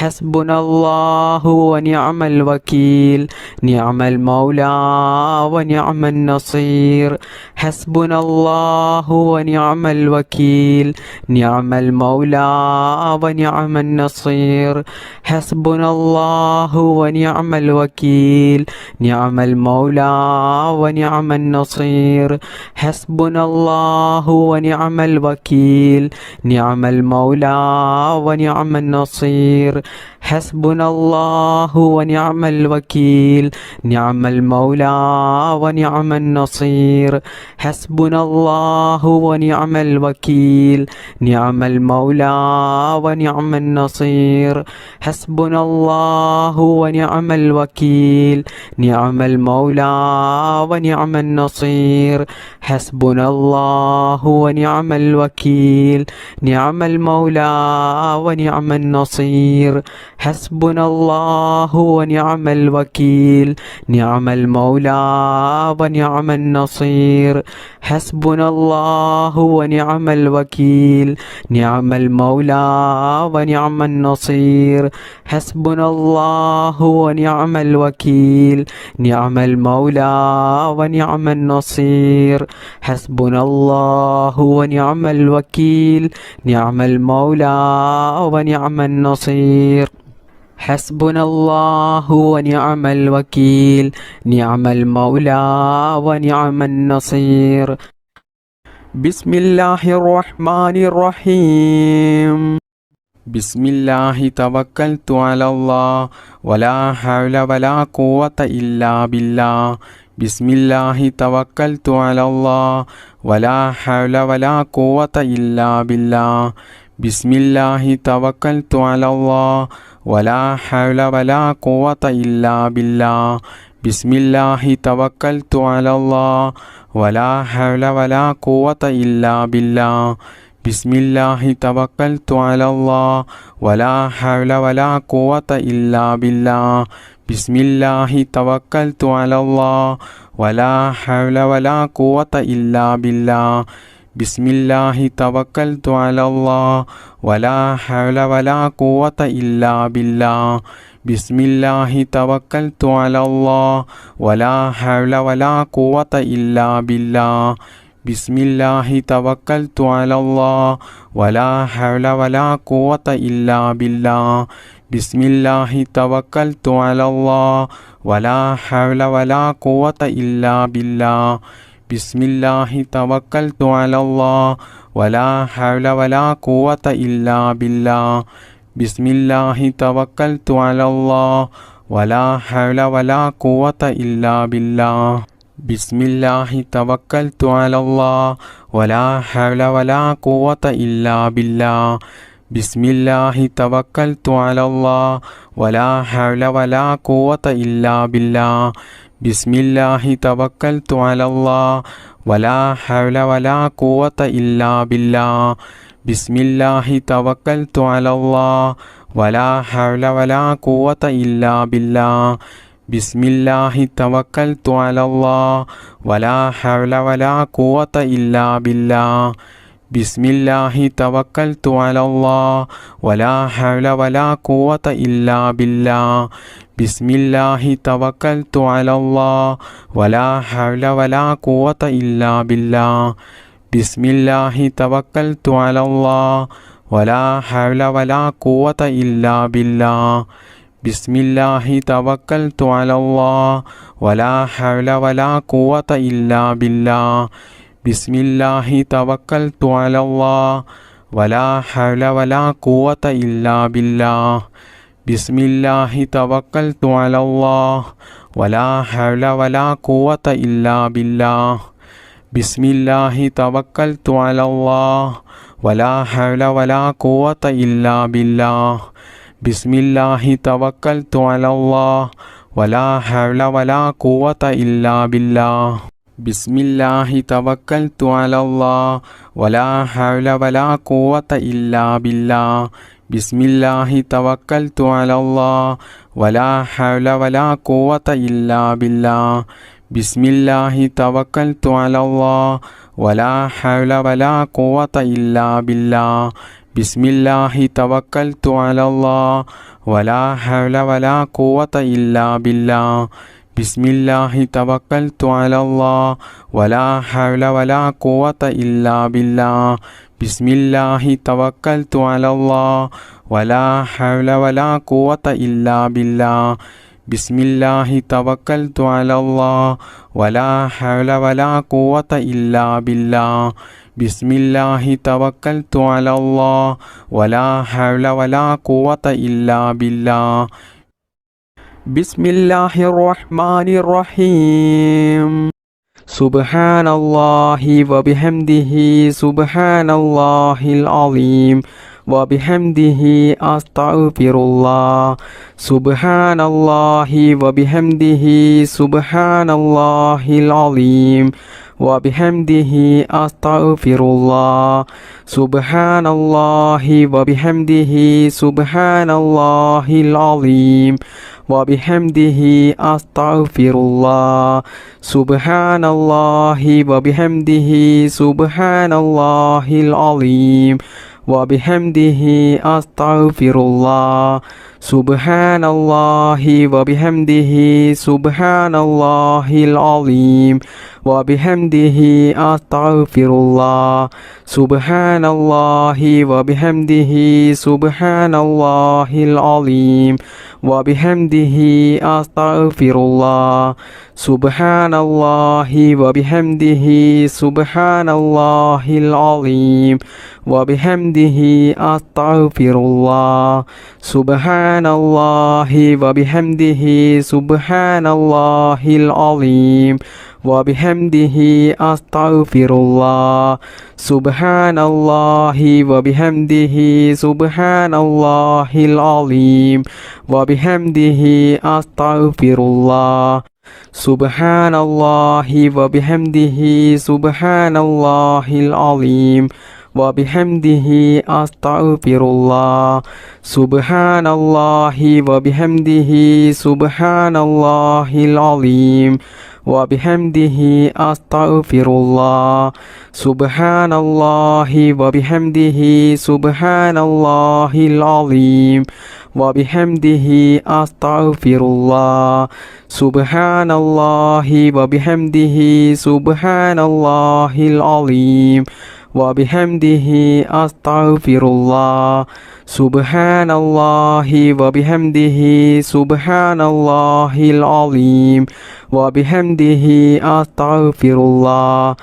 ഹസ്ബുനല്ലാഹു വനിഅമൽ വകീൽ നിഅമൽ മൗലാ വനിഅമൻ നസീർ ഹസ്ബുനല്ലാഹു വനിഅമൽ വകീൽ നിഅമൽ മൗലാ വനിഅമൻ നസീർ ഹസ്ബുനല്ലാഹു വനിഅമൽ വകീൽ നിഅമൽ മൗലാ വനിഅമൻ നസീർ ഹസ്ബുനല്ലാഹു വനിഅമൽ വകീൽ നിഅമൽ മൗലാ വനിഅമൻ നസീർ ഹസ്ബുനല്ലാഹു വനിഅമൽ വകീൽ നിഅമൽ മൗലാ വനിഅമൻ നസീർ ഹസ്ബുനല്ലാഹു വനിഅമൽ വകീൽ നിഅമൽ മൗലാ വനിഅമൻ നസീർ ഹസ്ബുനല്ലാഹു വനിഅമൽ വകീൽ നിഅമൽ മൗലാ വനിഅമൻ നസീർ ഹസ്ബുനല്ലാഹു വനിഅമൽ വകീൽ നിഅമൽ മൗലാ വനിഅമൻ നസീർ ഹസ്ബുനല്ലാഹു വനിഅമൽ വകീൽ നിഅമൽ മൗലാ വനിഅമൻ നസീർ ഹസ്ബുനല്ലാഹു വനിഅമൽ വകീൽ നിഅമൽ മൗലാ വനിഅമൻ നസീർ ഹസ്ബുനല്ലാഹു വനിഅമൽ വകീൽ നിഅമൽ മൗലാ വനിഅമൻ നസീർ ഹസ്ബുനല്ലാഹു വനിഅമൽ വകീൽ നിഅമൽ മൗലാ വനിഅമൻ നസീർ ഹസ്ബുനല്ലാഹു വനിഅമൽ വകീൽ നിഅമൽ മൗലാ വനിഅമൻ നസീർ ബിസ്മില്ലാഹിർ റഹ്മാനിർ റഹീം ബിസ്മില്ലാഹി തവക്കൽതു അലല്ലാഹ് വലാ ഹൗല വലാ ഖുവത ഇല്ലാ ബില്ലാഹ് ബിസ്മില്ലാഹി തവക്കൽതു അലല്ലാഹ് വലാ ഹൗല വലാ ഖുവത ഇല്ലാ ബില്ലാഹ് ബിസ്മില്ലാഹി തവക്കൽതു അലല്ലാഹ് വലാ ഹൗല വലാ ഖുവത ഇല്ലാ ബില്ലാഹ് ബിസ്മില്ലാഹി തവക്കൽതു അലല്ലാഹ് വലാ ഹൗല വലാ ഖുവത ഇല്ലാ ബില്ലാഹ് ബിസ്മില്ലാഹി തവക്കൽതു അലല്ലാഹ് വലാ ഹൗല വലാ ഖുവത ഇല്ലാ ബില്ലാഹ് ബിസ്മില്ലാഹി തവക്കൽതു അലല്ലാഹ് വലാ ഹൗല വലാ ഖുവത ഇല്ലാ ബില്ലാഹ് ബിസ്മില്ലാഹി തവക്കൽതു അലല്ലാഹ് വലാ ഹൗല വലാ ഖുവത ഇല്ലാ ബില്ലാഹ് ബിസ്മില്ലാഹി തവക്കൽതു അലല്ലാഹ് വലാ ഹൗല വലാ ഖുവത ഇല്ലാ ബില്ലാഹ് ബിസ്മില്ലാഹി തവക്കൽതു അലല്ലാഹ് വലാ ഹൗല വലാ ഖുവത ഇല്ലാ ബില്ലാഹ് ബിസ്മില്ലാഹി തവക്കൽതു അലല്ലാഹ് വലാ ഹൗല വലാ ഖുവത ഇല്ലാ ബില്ലാഹ് ബിസ്മില്ലാഹി തവക്കൽതു അലല്ലാഹ് വലാ ഹൗല വലാ ഖുവത ഇല്ലാ ബില്ലാഹ് ബിസ്മില്ലാഹി തവക്കൽതു അലല്ലാഹ് വലാ ഹൗല വലാ ഖുവത ഇല്ലാ ബില്ലാഹ് ബിസ്മില്ലാഹി തവക്കൽതു അലല്ലാഹ് വലാ ഹൗല വലാ ഖുവത ഇല്ലാ ബില്ലാഹ് ബിസ്മില്ലാഹി തവക്കൽതു അലല്ലാഹ് വലാ ഹൗല വലാ ഖുവത ഇല്ലാ ബില്ലാഹ് ബിസ്മില്ലാഹി തവക്കൽതു അലല്ലാഹ് വലാ ഹൗല വലാ ഖുവത ഇല്ലാ ബില്ലാഹ് ബിസ്മില്ലാഹി തവക്കൽതു അലല്ലാഹ് വലാ ഹൗല വലാ ഖുവത ഇല്ലാ ബില്ലാഹ് ബിസ്മില്ലാഹി തവക്കൽതു അലല്ലാഹ് വലാ ഹൗല വലാ ഖുവത ഇല്ലാ ബില്ലാഹ് ബിസ്മില്ലാഹി തവക്കൽതു അലല്ലാഹ് വലാ ഹൗല വലാ ഖുവത ഇല്ലാ ബില്ലാഹ് ബിസ്മില്ലാഹി തവക്കൽതു അലല്ലാഹ് വലാ ഹൗല വലാ ഖുവത ഇല്ലാ ബില്ലാഹ് ബിസ്മില്ലാഹി തവക്കൽതു അലല്ലാഹ് വലാ ഹൗല വലാ ഖുവത ഇല്ലാ ബില്ലാഹ് ബിസ്മില്ലാഹി തവക്കൽതു അലല്ലാഹ് വലാ ഹൗല വലാ ഖുവത ഇല്ലാ ബില്ലാഹ് ബിസ്മില്ലാഹി തവക്കൽതു അലല്ലാഹ് വലാ ഹൗല വലാ ഖുവത ഇല്ലാ ബില്ലാഹ് ബിസ്മില്ലാഹി തവക്കൽതു അലല്ലാഹ് വലാ ഹൗല വലാ ഖുവത ഇല്ലാ ബില്ലാഹ് ബിസ്മില്ലാഹി തവക്കൽതു അലല്ലാഹ് വലാ ഹൗല വലാ ഖുവത ഇല്ലാ ബില്ലാഹ് ബിസ്മില്ലാഹി തവക്കൽതു അലല്ലാഹ് വലാ ഹൗല വലാ ഖുവത ഇല്ലാ ബില്ലാഹ് ബിസ്മില്ലാഹി തവക്കൽതു അലല്ലാഹ് വലാ ഹൗല വലാ ഖുവത ഇല്ലാ ബില്ലാഹ് ബിസ്മില്ലാഹി തവക്കൽതു അലല്ലാഹ് വലാ ഹൗല വലാ ഖുവത ഇല്ലാ ബില്ലാഹ് ബിസ്മില്ലാഹി തവക്കൽതു അലല്ലാഹ് വലാ ഹൗല വലാ ഖുവത ഇല്ലാ ബില്ലാഹ് ബിസ്മില്ലാഹി തവക്കൽതു അലല്ലാഹ് വലാ ഹൗല വലാ ഖുവത ഇല്ലാ ബില്ലാഹ് ബിസ്മില്ലാഹി തവക്കൽതു അലല്ലാഹ് വലാ ഹൗല വലാ ഖുവത ഇല്ലാ ബില്ലാഹ് ബിസ്മില്ലാഹി തവക്കൽതു അലല്ലാഹ് വലാ ഹൗല വലാ ഖുവത ഇല്ലാ ബില്ലാഹ് ബിസ്മില്ലാഹി തവക്കൽതു അലല്ലാഹ് വലാ ഹൗല വലാ ഖുവത ഇല്ലാ ബില്ലാഹ് ബിസ്മില്ലാഹി തവക്കൽതു അലല്ലാഹ് വലാ ഹൗല വലാ ഖുവത ഇല്ലാ ബില്ലാഹ് ബിസ്മില്ലാഹിർ റഹ്മാനിർ റഹീം സുബ്ഹാനല്ലാഹി വബിഹംദിഹി സുബ്ഹാനല്ലാഹിൽ അലീം വബിഹംദിഹി അസ്തഗ്ഫിറുല്ലാഹ് സുബ്ഹാനല്ലാഹി വബിഹംദിഹി സുബ്ഹാനല്ലാഹിൽ അലീം വബിഹംദിഹി അസ്തഗ്ഫിറുല്ലാഹ് സുബ്ഹാനല്ലാഹി വബിഹംദിഹി സുബ്ഹാനല്ലാഹിൽ അലീം വബിഹംദിഹി അസ്തഗ്ഫിറുല്ലാഹ് സുബ്ഹാനല്ലാഹി വബിഹംദിഹി സുബ്ഹാനല്ലാഹിൽ അലീം വബിഹംദിഹി അസ്തഗ്ഫിറുല്ലാഹ് സുബ്ഹാനല്ലാഹി വബിഹംദിഹി സുബ്ഹാനല്ലാഹിൽ അലീം വബിഹംദിഹി അസ്തഗ്ഫിറുല്ലാഹ് സുബ്ഹാനല്ലാഹി വബിഹംദിഹി സുബ്ഹാനല്ലാഹിൽ അലീം വബിഹംദിഹി അസ്തഗ്ഫിറുല്ലാഹ് സുബ്ഹാനല്ലാഹി വബിഹംദിഹി സുബ്ഹാനല്ലാഹിൽ അലീം വബിഹംദിഹി അസ്തഗ്ഫിറുല്ലാഹ് സുബ്ഹാനല്ലാഹി വബിഹംദിഹി സുബ്ഹാനല്ലാഹിൽ അലീം വബിഹംദിഹി അസ്തഗ്ഫിറുല്ലാഹ് സുബ്ഹാനല്ലാഹി വബിഹംദിഹി സുബ്ഹാനല്ലാഹിൽ അലീം വബിഹംദിഹി അസ്തഗ്ഫിറുല്ലാഹ് സുബ്ഹാനല്ലാഹി വബിഹംദിഹി സുബ്ഹാനല്ലാഹിൽ അലീം വബിഹംദിഹി അസ്തഗ്ഫിറുല്ലാഹ് സുബ്ഹാനല്ലാഹി വബിഹംദിഹി സുബ്ഹാനല്ലാഹിൽ അലീം വബിഹംദിഹി അസ്തഗ്ഫിറുല്ലാഹ് സുബ്ഹാനല്ലാഹി വബിഹംദിഹി സുബ്ഹാനല്ലാഹിൽ അലീം വബിഹംദിഹി അസ്തഗ്ഫിറുല്ലാഹ് സുബ്ഹാനല്ലാഹി വബിഹംദിhi സുബ്ഹാനല്ലാഹിൽ അലീം വബിഹംദിhi അസ്തഗ്ഫിറുല്ലാഹ് സുബ്ഹാനല്ലാഹി വബിഹംദിhi സുബ്ഹാനല്ലാഹിൽ അലീം വബിഹംദിhi അസ്തഗ്ഫിറുല്ലാഹ്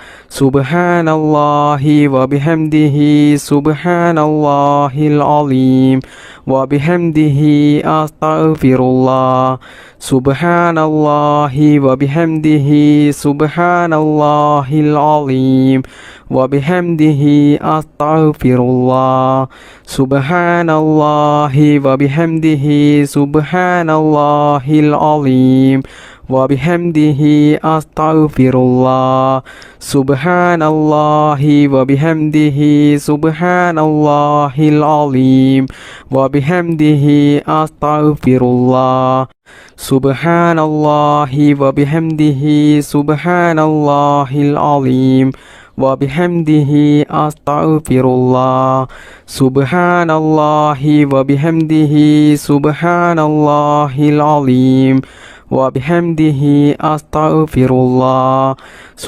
സുബ്ഹാനല്ലാഹി വബിഹംദിhi സുബ്ഹാനല്ലാഹിൽ അലീം വബിഹംദിhi അസ്തഗ്ഫിറുല്ലാഹ് സുബ്ഹാനല്ലാഹി വബിഹംദിhi സുബ്ഹാനല്ലാഹിൽ അലീം വബിഹംദിhi അസ്തഗ്ഫിറുല്ലാഹ് സുബ്ഹാനല്ലാഹി വബിഹംദിhi സുബ്ഹാനല്ലാഹിൽ അലീം വബിഹംദിhi അസ്തഗ്ഫിറുല്ലാഹ് സുബ്ഹാനല്ലാഹി വബിഹംദിhi സുബ്ഹാനല്ലാഹിൽ അലീം വബിഹംദിhi അസ്തഗ്ഫിറുല്ലാഹ് സുബ്ഹാനല്ലാഹി വബിഹംദിhi സുബ്ഹാനല്ലാഹിൽ അലീം വബിഹംദിhi അസ്തഗ്ഫിറുല്ലാഹ് സുബ്ഹാനല്ലാഹി വബിഹംദിhi സുബ്ഹാനല്ലാഹിൽ അലീം വബിഹംദിhi അസ്തഗ്ഫിറുല്ലാഹ്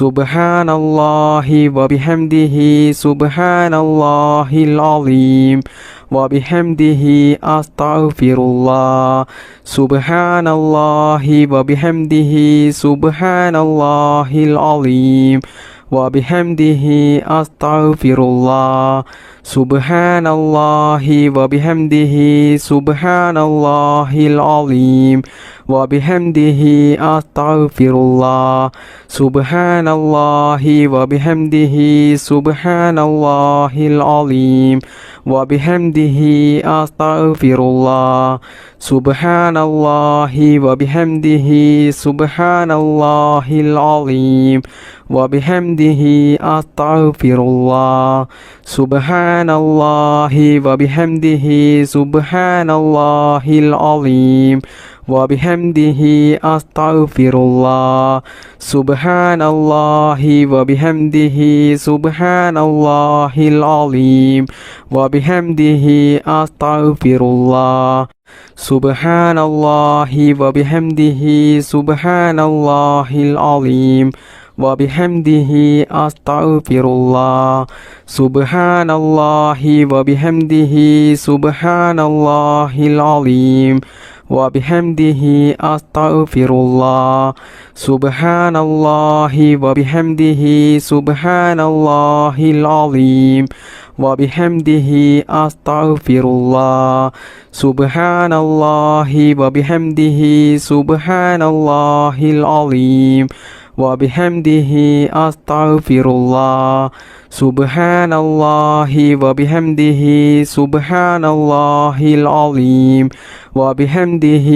സുബ്ഹാനല്ലാഹി വബിഹംദിhi സുബ്ഹാനല്ലാഹിൽ അലീം വബിഹംദിhi അസ്തഗ്ഫിറുല്ലാഹ് സുബ്ഹാനല്ലാഹി വബിഹംദിhi സുബ്ഹാനല്ലാഹിൽ അലീം വബിഹംദിhi അസ്തഗ്ഫിറുല്ലാഹ് സുബ്ഹാനല്ലാഹി വബിഹംദിhi സുബ്ഹാനല്ലാഹിൽ അലീം വബിഹംദിhi അസ്തഗ്ഫിറുല്ലാഹ് സുബ്ഹാനല്ലാഹി വബിഹംദിhi സുബ്ഹാനല്ലാഹിൽ അലീം വബിഹംദിhi അസ്തഗ്ഫിറുല്ലാഹ് സുബ്ഹാനല്ലാഹി വബിഹംദിhi സുബ്ഹാനല്ലാഹിൽ അലീം വബിഹംദിhi അസ്തഗ്ഫിറുല്ലാഹ് സുബ്ഹാനല്ലാഹി വബിഹംദിhi സുബ്ഹാനല്ലാഹിൽ അലീം وبحمده أستغفر الله سبحان الله وبحمده سبحان الله العظيم وبحمده أستغفر الله سبحان الله وبحمده سبحان الله العظيم وبحمده أستغفر الله سبحان الله وبحمده سبحان الله العظيم وبحمده أستغفر الله سبحان الله وبحمده سبحان الله العظيم وبحمده أستغفر الله سبحان الله وبحمده سبحان الله العظيم وبحمده أستغفر الله سبحان الله وبحمده سبحان الله العظيم وبحمده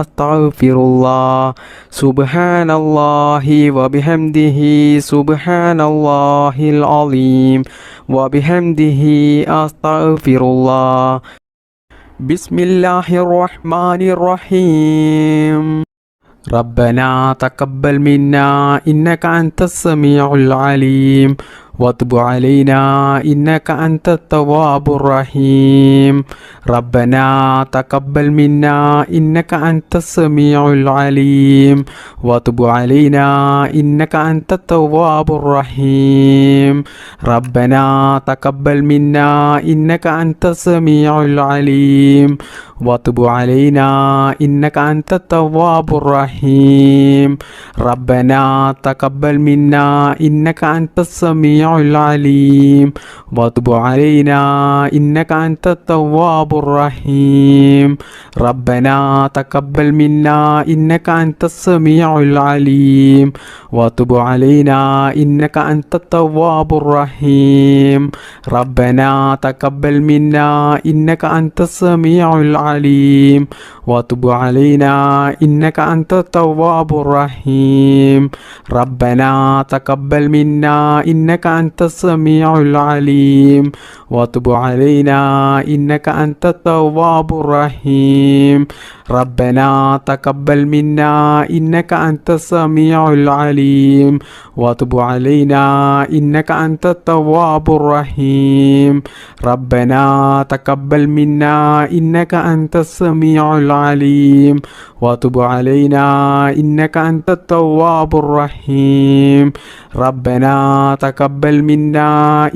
أستغفر الله سبحان الله وبحمده سبحان الله العظيم وبحمده أستغفر الله بسم الله الرحمن الرحيم ربنا تقبل منا إنك أنت السميع العليم وتب علينا إنك أنت التواب الرحيم ربنا تقبل منا إنك أنت السميع العليم وتب علينا إنك أنت التواب الرحيم ربنا تقبل منا إنك أنت السميع العليم وتب علينا إنك أنت التواب الرحيم ربنا تقبل منا إنك أنت السميع العليم وتب علينا إنك أنت التواب الرحيم ربنا تقبل منا إنك أنت السميع العليم وتب علينا إنك أنت التواب الرحيم ربنا تقبل منا إنك أنت السميع العليم وتب علينا إنك أنت التواب الرحيم ربنا تقبل منا إنك أنت السميع العليم وتب علينا إنك أنت التواب الرحيم ربنا تقبل منا إنك أنت السميع العليم وتب علينا إنك أنت التواب الرحيم ربنا تقبل منا إنك أنت السميع العليم وتب علينا إنك أنت التواب الرحيم ربنا تقبل منا إنك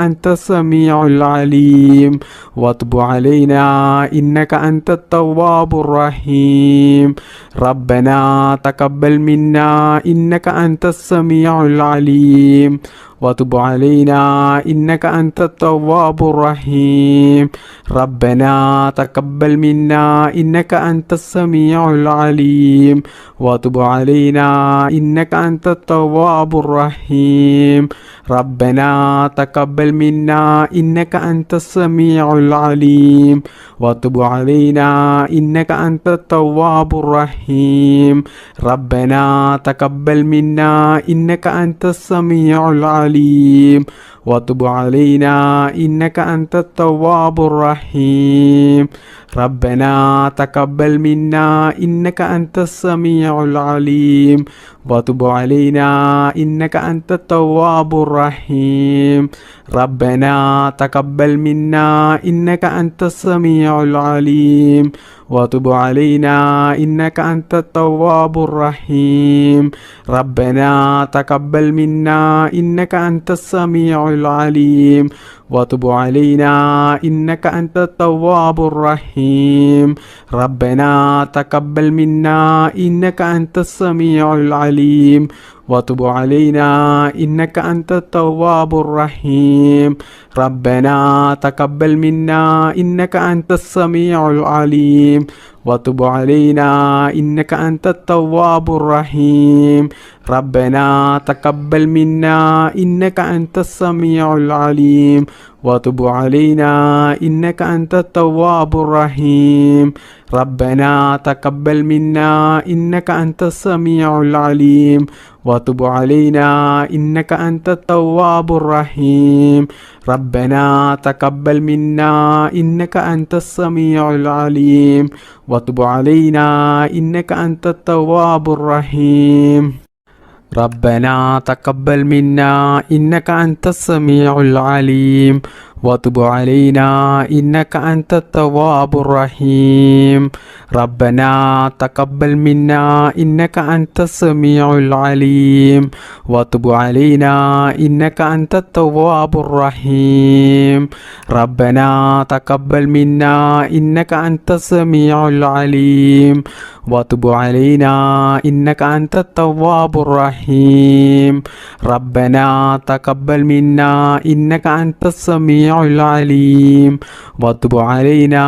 أنت السميع العليم وتب علينا إنك أنت التواب الرحيم ربنا تقبل منا إنك أنت السميع العليم وتب علينا إنك أنت التواب الرحيم ربنا تقبل منا إنك أنت السميع العليم وتب علينا إنك أنت التواب الرحيم ربنا تقبل منا إنك أنت السميع العليم وتب علينا إنك أنت التواب الرحيم ربنا تقبل منا إنك أنت السميع العليم وتب علينا إنك أنت التواب الرحيم ربنا تقبل منا إنك أنت السميع العليم وتب علينا إنك أنت التواب الرحيم ربنا تقبل منا إنك أنت السميع العليم وتب علينا إنك أنت التواب الرحيم ربنا تقبل منا إنك أنت السميع العليم وتب علينا إنك أنت التواب الرحيم ربنا تقبل منا إنك أنت السميع العليم وتب علينا إنك أنت التواب الرحيم ربنا تقبل منا إنك أنت السميع العليم وتب علينا إنك أنت التواب الرحيم ربنا تقبل منا إنك أنت السميع العليم وتب علينا إنك أنت التواب الرحيم ربنا تقبل منا إنك أنت السميع العليم وتب علينا إنك أنت التواب الرحيم ربنا تقبل منا إنك أنت السميع العليم وتب علينا إنك أنت التواب الرحيم ربنا تقبل منا إنك أنت السميع العليم وتب علينا إنك أنت التواب الرحيم ربنا تقبل منا إنك أنت السميع العليم وتب علينا إنك أنت التواب الرحيم ربنا تقبل منا إنك أنت السميع العليم وتب علينا إنك أنت التواب الرحيم ربنا تقبل منا إنك أنت السميع العليم وتب علينا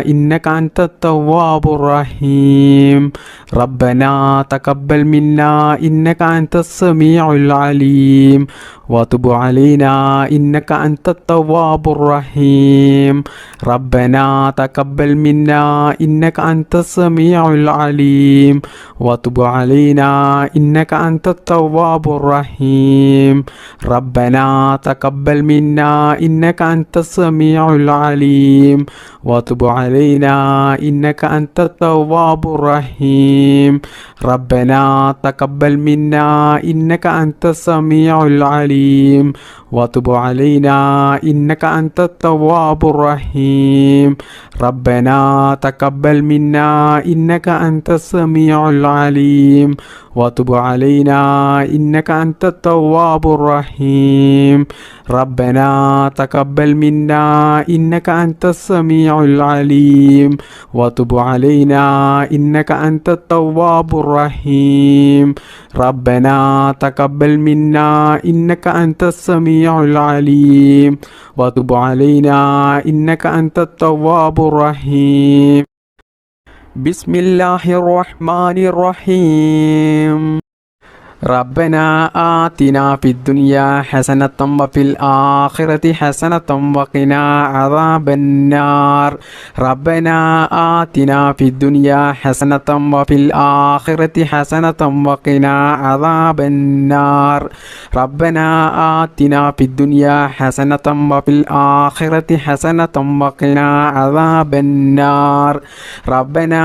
إنك أنت التواب الرحيم ربنا تقبل منا إنك أنت السميع العليم وتب علينا إنك أنت التواب الرحيم ربنا تقبل منا إنك أنت السميع العليم وتب علينا إنك أنت التواب الرحيم ربنا تقبل منا إنك أنت السميع العليم وتب علينا إنك أنت التواب الرحيم ربنا تقبل منا إنك أنت السميع العليم وتب علينا إنك أنت التواب الرحيم ربنا تقبل منا إنك أنت السميع العليم وتب علينا إنك أنت التواب الرحيم ربنا تقبل منا إنك أنت السميع العليم وتب علينا إنك أنت التواب الرحيم ربنا تقبل منا إنك أنت السميع العليم وتب علينا إنك أنت التواب الرحيم بسم الله الرحمن الرحيم ربنا آتنا في الدنيا حسنة وفي الآخرة حسنة وقنا عذاب النار ربنا آتنا في الدنيا حسنة وفي الآخرة حسنة وقنا عذاب النار ربنا آتنا في الدنيا حسنة وفي الآخرة حسنة وقنا عذاب النار ربنا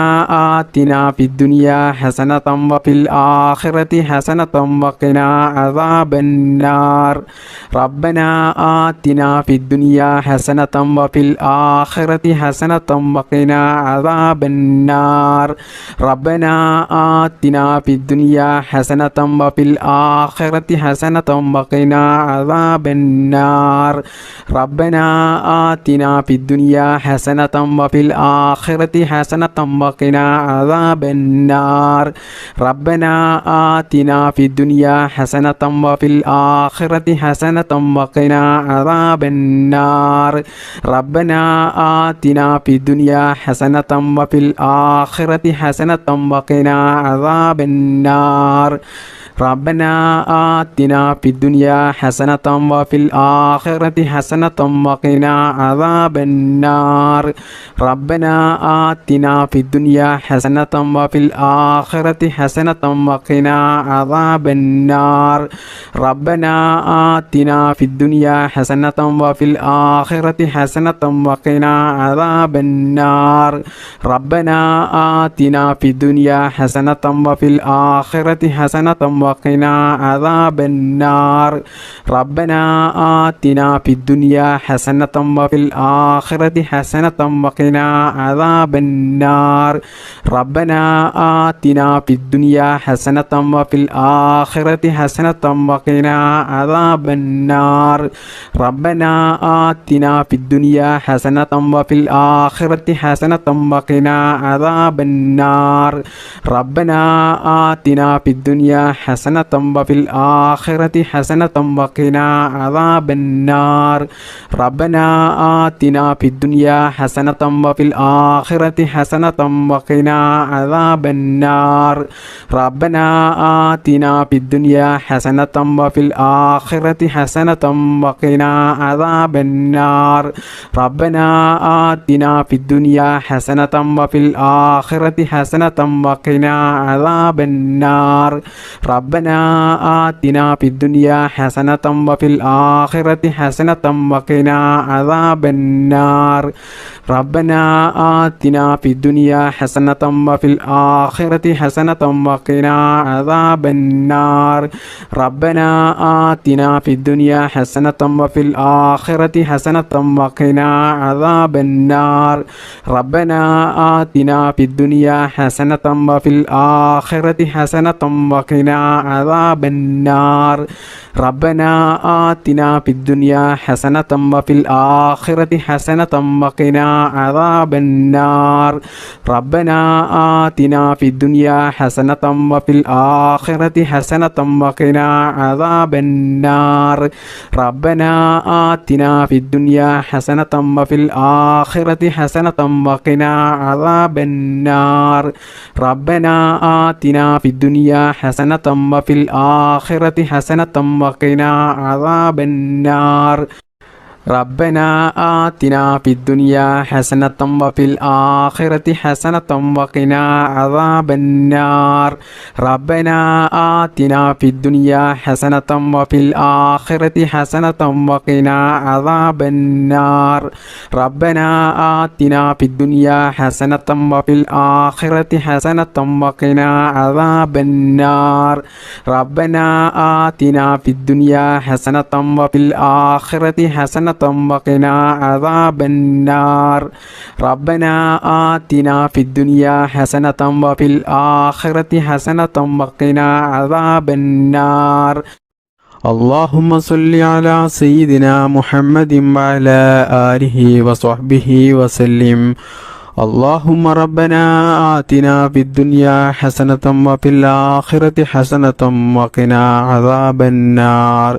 آتنا في الدنيا حسنة وفي الآخرة حسنة وقنا عذاب النار ربنا آتنا في الدنيا حسنة وفي الآخرة حسنة وقنا عذاب النار ربنا آتنا في الدنيا حسنة وفي الآخرة حسنة وقنا عذاب النار ربنا آتنا في الدنيا حسنة وفي الآخرة حسنة وقنا عذاب النار ربنا آتنا في الدنيا حسنة وفي الآخرة حسنة وقنا عذاب النار ربنا آتنا في الدنيا حسنة وفي الآخرة حسنة وقنا عذاب النار ربنا آتنا في الدنيا حسنة وفي الآخرة حسنة وقنا عذاب النار ربنا آتنا في الدنيا حسنة وفي الآخرة حسنة وقنا عذاب النار ربنا آتنا في الدنيا حسنة وفي الآخرة حسنة وقنا عذاب النار ربنا آتنا في الدنيا حسنة وفي الآخرة حسنة وقنا عذاب النار ربنا آتنا في الدنيا حسنة وفي الآخرة حسنة وقنا عذاب النار ربنا آتنا في الدنيا حسنة وفي الآخرة حسنة وقنا عذاب النار ربنا آتنا في الدنيا حسنة وفي الآخرة حسنة وقنا عذاب النار ربنا آتنا في الدنيا حسنة وفي الآخرة حسنة وقنا عذاب النار ربنا آتنا في الدنيا حسنة وفي الآخرة حسنة وقنا عذاب النار ربنا آتنا آتنا في الدنيا حسنة وفي الآخرة حسنة وقنا عذاب النار ربنا آتنا في الدنيا حسنة وفي الآخرة حسنة وقنا عذاب النار ربنا آتنا في الدنيا حسنة وفي الآخرة حسنة وقنا عذاب النار ربنا آتنا في الدنيا حسنة وفي الآخرة حسنة وقنا عذاب النار ربنا آتنا في الدنيا حسنة وفي الآخرة حسنة وقنا عذاب النار ربنا آتنا في الدنيا حسنة وفي الآخرة حسنة وقنا عذاب النار ربنا آتنا في الدنيا حسنة وفي الآخرة حسنة وقنا عذاب النار ربنا آتنا في الدنيا حسنة وفي الآخرة حسنة وقنا عذاب النار ربنا آتنا في الدنيا حسنة وفي الآخرة حسنة وقنا عذاب النار ربنا آتنا في الدنيا حسنة وفي الآخرة حسنة وقنا عذاب النار ربنا آتنا في الدنيا حسنة وفي الآخرة حسنة وقنا عذاب النار ربنا آتنا في الدنيا حسنة وفي الآخرة حسنة وقنا عذاب النار ربنا آتنا في الدنيا حسنة وفي الآخرة حسنة وقنا عذاب النار ربنا آتنا في الدنيا حسنة وفي الآخرة حسنة وقنا عذاب النار ربنا آتنا في الدنيا حسنة وفي الآخرة حسنة وقنا عذاب النار اللهم صل على سيدنا محمد وعلى آله وصحبه وسلم اللهم ربنا آتنا في الدنيا حسنة وفي الآخرة حسنة وقنا عذاب النار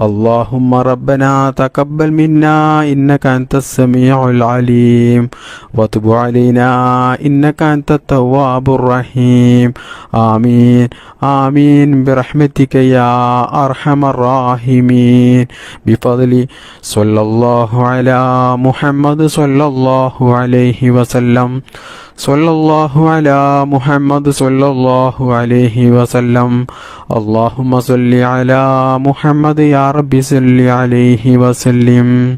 اللهم ربنا تقبل منا إنك أنت السميع العليم وتب علينا إنك أنت التواب الرحيم آمين آمين برحمتك يا أرحم الراحمين بفضل صلى الله على محمد صلى الله عليه وسلم صلى الله على محمد صلى الله عليه وسلم اللهم صل على محمد يا رب صل عليه وسلم